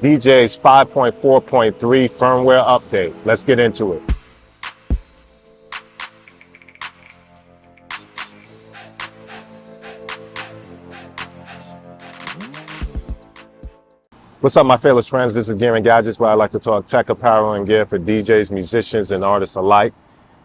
DJ's 5.4.3 firmware update. Let's get into it. What's up, my fearless friends? This is Gear and Gadgets, where I like to talk tech, apparel, and gear for DJs, musicians, and artists alike.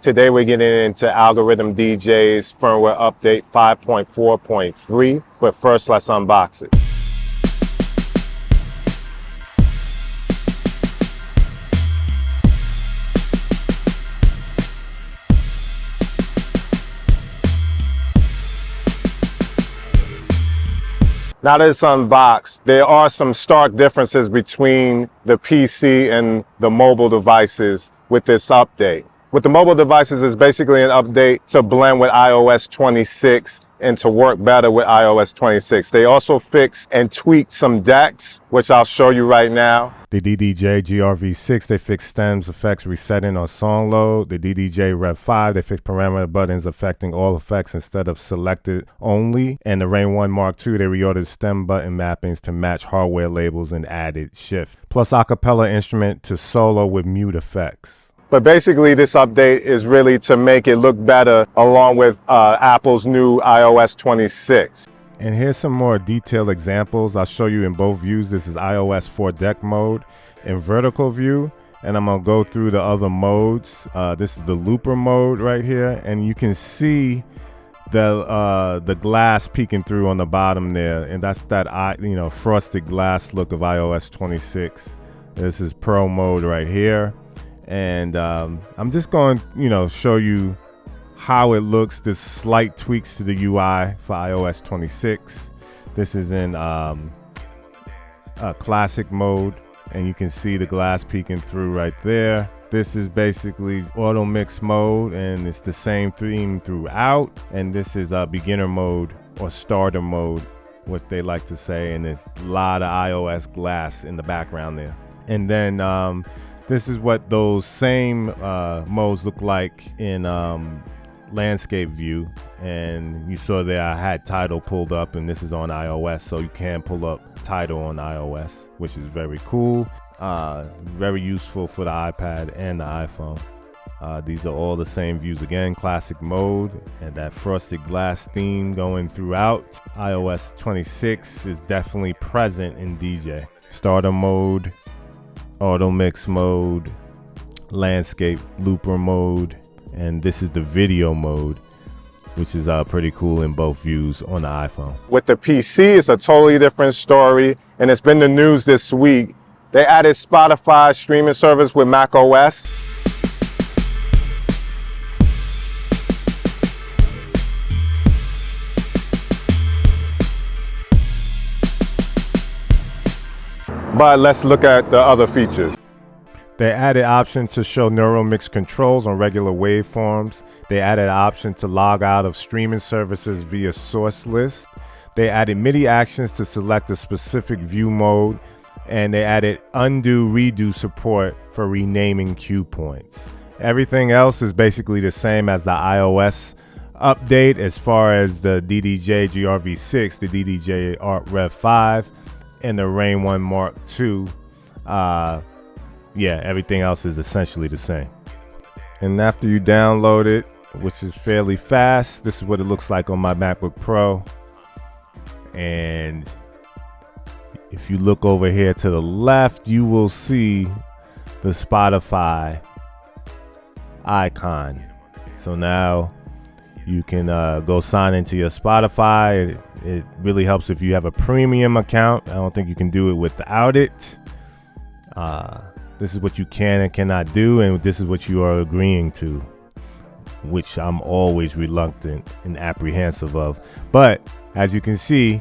Today, we're getting into Algorithm DJ's firmware update 5.4.3, but first, let's unbox it. Now that it's unboxed, there are some stark differences between the PC and the mobile devices with this update. With the mobile devices, it's basically an update to blend with iOS 26 and to work better with iOS 26. They also fixed and tweaked some decks, which I'll show you right now. The DDJ-rb, they fixed stems effects resetting on song load. The DDJ-rb, they fixed parameter buttons affecting all effects instead of selected only. And the Rain 1 Mark II, they reordered stem button mappings to match hardware labels and added shift. Plus acapella instrument to solo with mute effects. But basically, this update is really to make it look better along with Apple's new iOS 26. And here's some more detailed examples. I'll show you in both views. This is iOS 4 deck mode in vertical view, and I'm gonna go through the other modes. This is the looper mode right here, and you can see the glass peeking through on the bottom there, and that's that frosted glass look of iOS 26. This is Pro mode right here. And I'm just going to show you how it looks. There's slight tweaks to the UI for iOS 26. This is in classic mode, and you can see the glass peeking through right there. This is basically auto mix mode, and it's the same theme throughout. And this is beginner mode or starter mode, what they like to say, and there's a lot of iOS glass in the background there. And then this is what those same modes look like in landscape view. And you saw there I had Tidal pulled up, and this is on iOS, so you can pull up Tidal on iOS, which is very cool. Very useful for the iPad and the iPhone. These are all the same views again, classic mode, and that frosted glass theme going throughout. iOS 26 is definitely present in DJ. Starter mode, auto mix mode, landscape looper mode, and this is the video mode, which is pretty cool in both views on the iPhone. With the PC, it's a totally different story, and it's been the news this week. They added Spotify streaming service with macOS. But let's look at the other features. They added option to show neural mix controls on regular waveforms. They added option to log out of streaming services via source list. They added MIDI actions to select a specific view mode. And they added undo redo support for renaming cue points. Everything else is basically the same as the iOS update as far as the DDJ-rb, the DDJ-rb, and the Rain 1 Mark II. Yeah, everything else is essentially the same. And after you download it, which is fairly fast, this is what it looks like on my MacBook Pro. And if you look over here to the left, you will see the Spotify icon. So now you can go sign into your Spotify. It really helps if you have a premium account. I don't think you can do it without it. This is what you can and cannot do, and this is what you are agreeing to, which I'm always reluctant and apprehensive of. But as you can see,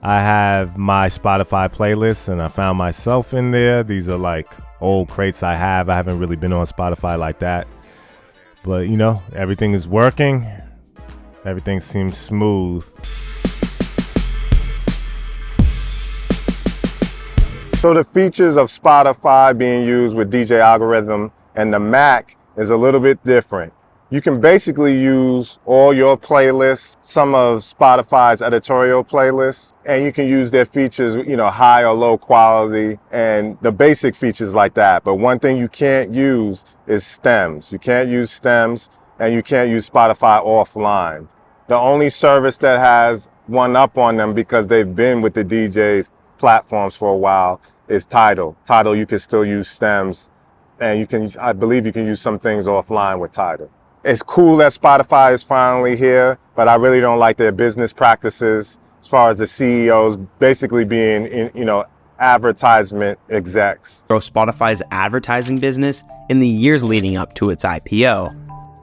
I have my Spotify playlist, and I found myself in there. These are like old crates I have. I haven't really been on Spotify like that. But, everything is working. Everything seems smooth. So the features of Spotify being used with DJ Algorithm and the Mac is a little bit different. You can basically use all your playlists, some of Spotify's editorial playlists, and you can use their features, high or low quality and the basic features like that. But one thing you can't use is stems. You can't use stems and you can't use Spotify offline. The only service that has one up on them because they've been with the DJs platforms for a while is Tidal. Tidal, you can still use stems and I believe you can use some things offline with Tidal. It's cool that Spotify is finally here, but I really don't like their business practices as far as the CEOs basically being, advertisement execs. Grow Spotify's advertising business in the years leading up to its IPO.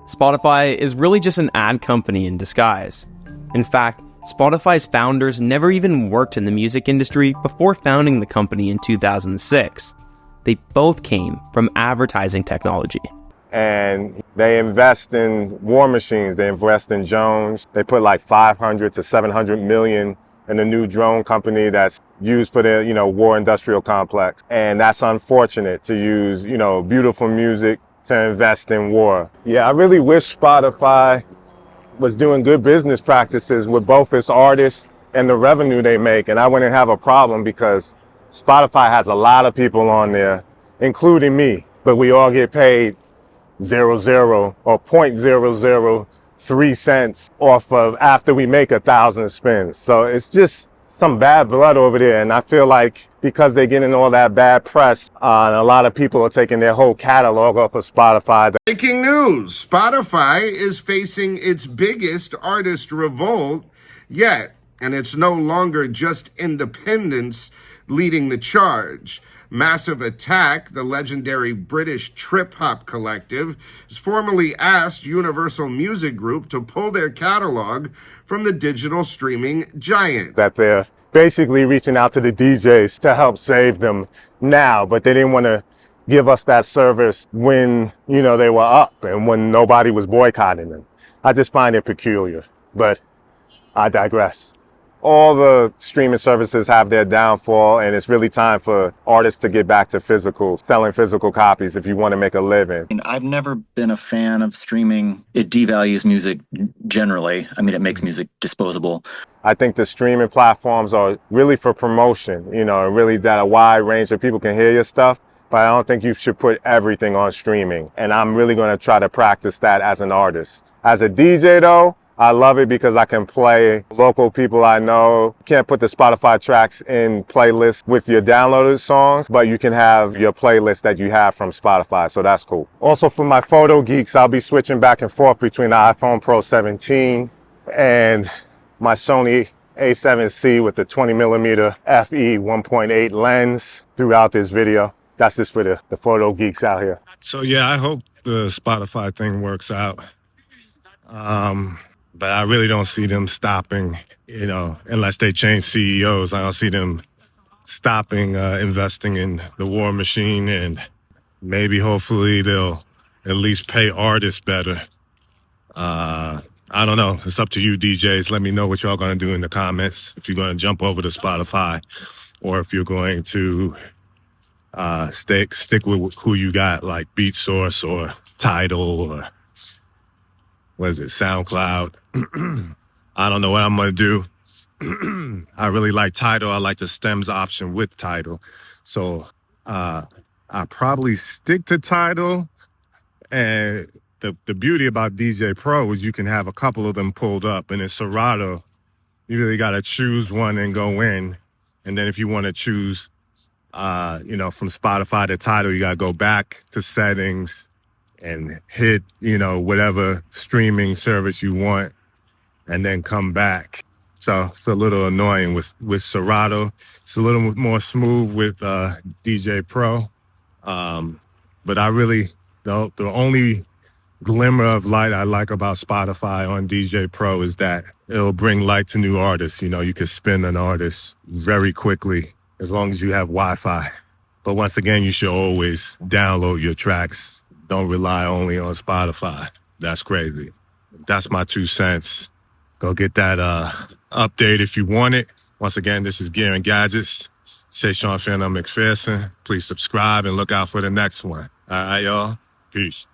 Spotify is really just an ad company in disguise. In fact, Spotify's founders never even worked in the music industry before founding the company in 2006. They both came from advertising technology. And they invest in war machines, they invest in drones. They put like 500 to 700 million in a new drone company that's used for the, war industrial complex. And that's unfortunate to use, beautiful music to invest in war. Yeah, I really wish Spotify was doing good business practices with both its artists and the revenue they make. And I wouldn't have a problem because Spotify has a lot of people on there, including me, but we all get paid 0.0 or 0.003 cents off of after we make 1,000 spins. So it's just some bad blood over there. And I feel like because they're getting all that bad press, and a lot of people are taking their whole catalog off of Spotify. Breaking news, Spotify is facing its biggest artist revolt yet, and it's no longer just independents leading the charge. Massive Attack, the legendary British trip-hop collective, has formally asked Universal Music Group to pull their catalog from the digital streaming giant. That they're basically reaching out to the DJs to help save them now, but they didn't want to give us that service when, they were up and when nobody was boycotting them. I just find it peculiar, but I digress. All the streaming services have their downfall, and it's really time for artists to get back to selling physical copies if you want to make a living. I've never been a fan of streaming. It devalues music generally. It makes music disposable. I think the streaming platforms are really for promotion, really that a wide range of people can hear your stuff, but I don't think you should put everything on streaming. And I'm really going to try to practice that as an artist. As a DJ though, I love it because I can play local people I know. You can't put the Spotify tracks in playlists with your downloaded songs, but you can have your playlist that you have from Spotify, so that's cool. Also for my photo geeks, I'll be switching back and forth between the iPhone Pro 17 and my Sony A7C with the 20mm FE 1.8 lens throughout this video. That's just for the photo geeks out here. So yeah, I hope the Spotify thing works out. But I really don't see them stopping, unless they change CEOs. I don't see them stopping investing in the war machine, and maybe hopefully they'll at least pay artists better. I don't know. It's up to you, DJs. Let me know what y'all going to do in the comments. If you're going to jump over to Spotify or if you're going to stick with who you got, like BeatSource or Tidal or SoundCloud. I don't know what I'm going to do. I really like Tidal. I like the stems option with Tidal. So I probably stick to Tidal. And the beauty about DJ Pro is you can have a couple of them pulled up. And in Serato, you really got to choose one and go in. And then if you want to choose, from Spotify to Tidal, you got to go back to settings and hit, whatever streaming service you want and then come back. So it's a little annoying with Serato. It's a little more smooth with DJ Pro. But I really, the only glimmer of light I like about Spotify on DJ Pro is that it'll bring light to new artists. You can spin an artist very quickly as long as you have Wi-Fi. But once again, you should always download your tracks. Don't rely only on Spotify. That's crazy. That's my 2 cents. Go get that update if you want it. Once again, this is Gear and Gadgets. Shayshahn, PhearNone MacPherson. Please subscribe and look out for the next one. All right, y'all. Peace.